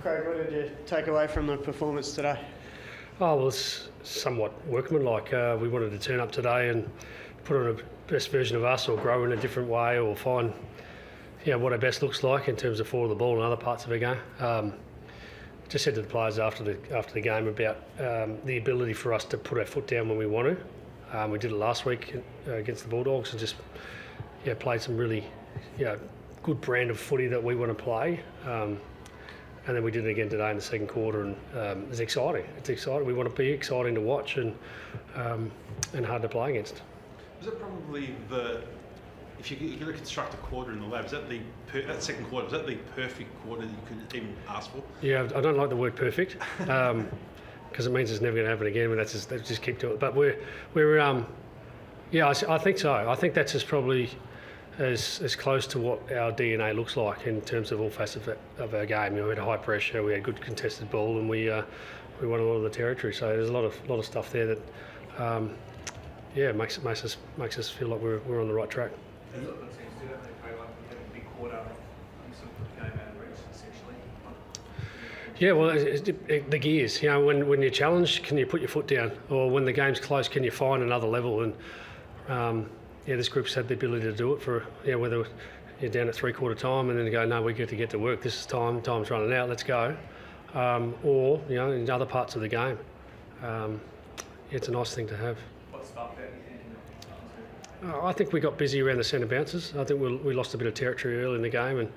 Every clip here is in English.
Craig, what did you take away from the performance today? Oh, well, it's somewhat workmanlike. We wanted to turn up today and put on a best version of us, or grow in a different way, or find what our best looks like in terms of forward of the ball and other parts of our game. Just said to the players after the game about the ability for us to put our foot down when we want to. We did it last week against the Bulldogs and just played some really good brand of footy that we want to play. And then we did it again today in the second quarter, and it's exciting. It's exciting. We want to be exciting to watch and hard to play against. Was it probably if you're going to construct a quarter in the lab, is that that second quarter, was that the perfect quarter that you could even ask for? Yeah, I don't like the word perfect because it means it's never going to happen again. But that's just keep doing it. But I think so. I think that's just probably as close to what our DNA looks like in terms of all facets of our game. We had high pressure, we had good contested ball, and we won a lot of the territory. So there's a lot of stuff there that makes us feel like we're on the right track. That's what it seems to do, don't they? Like you have a big quarter, you sort of put the game out of reach, essentially. Yeah, well, the gears. When you're challenged, can you put your foot down? Or when the game's close, can you find another level? And this group's had the ability to do it for whether you're down at three-quarter time and then go, no, we get to work. This is time's running out. Let's go. Or in other parts of the game, it's a nice thing to have. What sparked that? I think we got busy around the centre bounces. I think we lost a bit of territory early in the game, and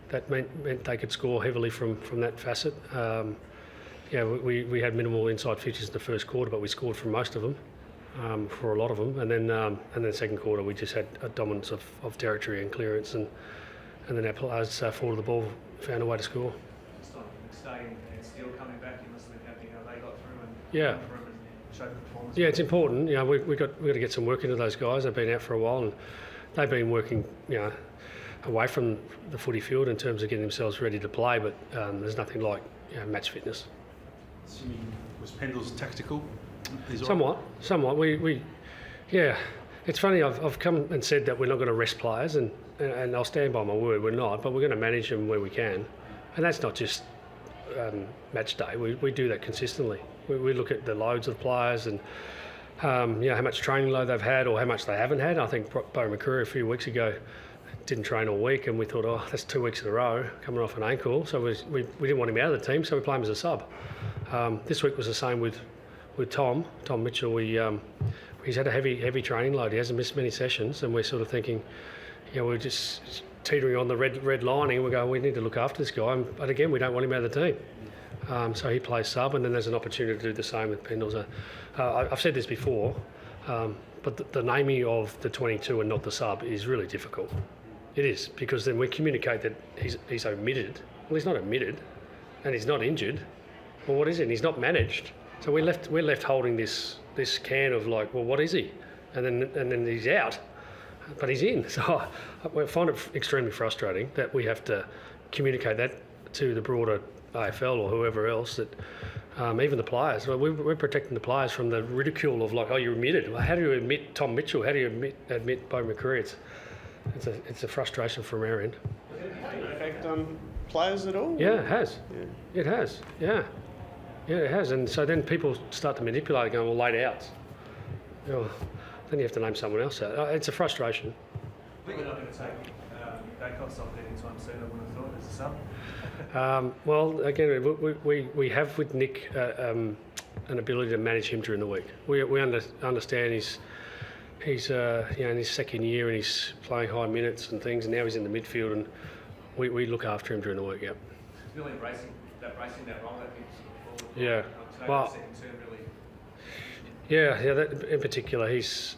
that meant they could score heavily from that facet. We had minimal inside 50s in the first quarter, but we scored from most of them, for a lot of them. And then second quarter we just had a dominance of territory and clearance, and then our players forward of the ball found a way to score. Just on McStay and Steele coming back, you must have been happy how they got through and showed the performance. Yeah, it's important. We've got to get some work into those guys. They've been out for a while, and they've been working away from the footy field in terms of getting themselves ready to play. But there's nothing like match fitness. Assuming was Pendle's tactical? Somewhat. It's funny. I've come and said that we're not going to rest players, and I'll stand by my word. We're not, but we're going to manage them where we can, and that's not just match day. We do that consistently. We look at the loads of players and how much training load they've had or how much they haven't had. I think Bo McRae a few weeks ago didn't train all week, and we thought, that's 2 weeks in a row coming off an ankle, so we didn't want him out of the team, so we play him as a sub. This week was the same with Tom Mitchell. He's had a heavy training load. He hasn't missed many sessions, and we're sort of thinking, we're just teetering on the red lining, and we go, we need to look after this guy, but again, we don't want him out of the team. So he plays sub, and then there's an opportunity to do the same with Pendles. I've said this before, but the naming of the 22 and not the sub is really difficult. It is, because then we communicate that he's omitted. Well, he's not omitted, and he's not injured. Well, what is it? And he's not managed. So we're left holding this can of like, well, what is he? And then he's out, but he's in. So I find it extremely frustrating that we have to communicate that to the broader AFL or whoever else, that even the players. Well, we're protecting the players from the ridicule of like, you're omitted. Well, how do you admit Tom Mitchell? How do you admit Bo McRae? It's a frustration from our end. Does it have an effect on players at all? Yeah, it has. Yeah. It has. Yeah, it has. And so then people start to manipulate it, going, well, late outs. Then you have to name someone else out. It's a frustration. We're not going to take Dacos off anytime soon, I would have thought, as a sub. Well, again, we have with Nick an ability to manage him during the week. We understand he's in his second year and he's playing high minutes and things, and now he's in the midfield, and we look after him during the week. Yep. He's really embracing that role. That forward. Yeah. Well. Second term, really. Yeah. That in particular, he's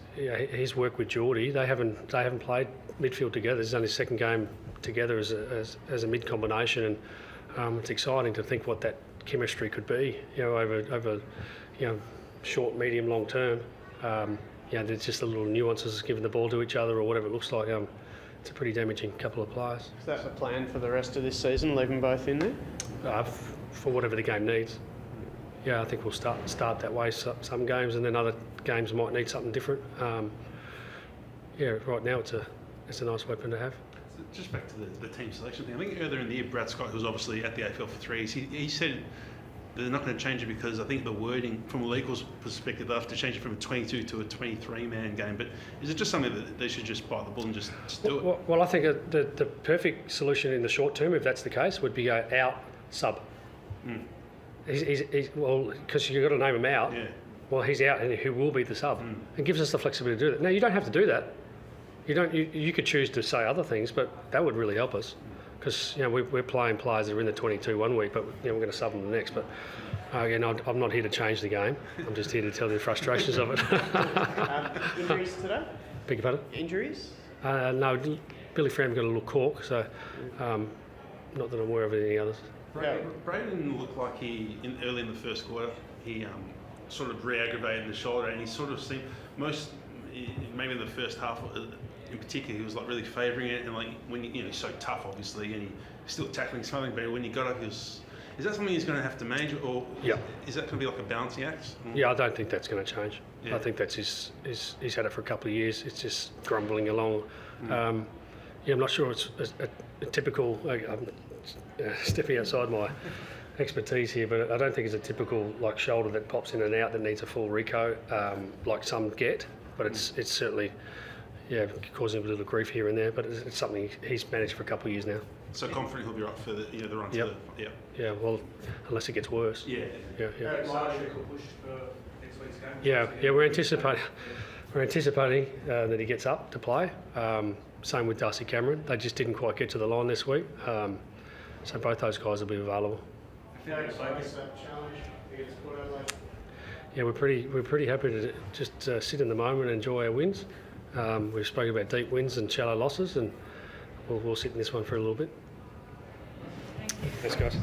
worked with Geordie. They haven't played midfield together. This is only his second game together as a mid combination, and it's exciting to think what that chemistry could be. Over short, medium, long term. There's just the little nuances, giving the ball to each other or whatever it looks like. It's a pretty damaging couple of players. Is that the plan for the rest of this season, leave them both in there? For whatever the game needs. Yeah, I think we'll start that way some games, and then other games might need something different. Right now it's a nice weapon to have. So just back to the team selection thing. I think earlier in the year, Brad Scott, who was obviously at the AFL for 3 years, he said they're not going to change it because I think the wording from a legal perspective, they have to change it from a 22 to a 23-man game. But is it just something that they should just bite the bullet and just do it? Well, I think the perfect solution in the short term, if that's the case, would be go out sub. Mm. He's well, because you've got to name him out. Yeah. Well, he's out, and who will be the sub? It gives us the flexibility to do that. Now, you don't have to do that. You don't. You could choose to say other things, but that would really help us. Because we're playing players that are in the 22 one week, but we're going to sub them the next. But again, I'm not here to change the game. I'm just here to tell you the frustrations of it. Injuries today? Beg your pardon? Injuries? No, Billy Fram got a little cork, so not that I'm aware of any others. Braden looked like early in the first quarter, he sort of re-aggravated the shoulder, and he sort of seemed maybe in the first half in particular, he was like really favouring it, and like when he's so tough, obviously, and he's still tackling something. But when he got up, is that something he's going to have to manage, or is that going to be like a balancing act? Yeah, I don't think that's going to change. Yeah. I think that's he's had it for a couple of years. It's just grumbling along. I'm not sure it's a typical. I'm stepping outside my expertise here, but I don't think it's a typical like shoulder that pops in and out that needs a full reco, like some get. But it's certainly causing a little grief here and there. But it's something he's managed for a couple of years now. So confident he'll be right for the run to the Yeah, well, unless it gets worse. Yeah. Push for next week's game. Yeah, we're anticipating that he gets up to play. Same with Darcy Cameron. They just didn't quite get to the line this week. So both those guys will be available. Yeah, we're pretty happy to just sit in the moment and enjoy our wins. We've spoken about deep wins and shallow losses, and we'll sit in this one for a little bit. Thanks, guys.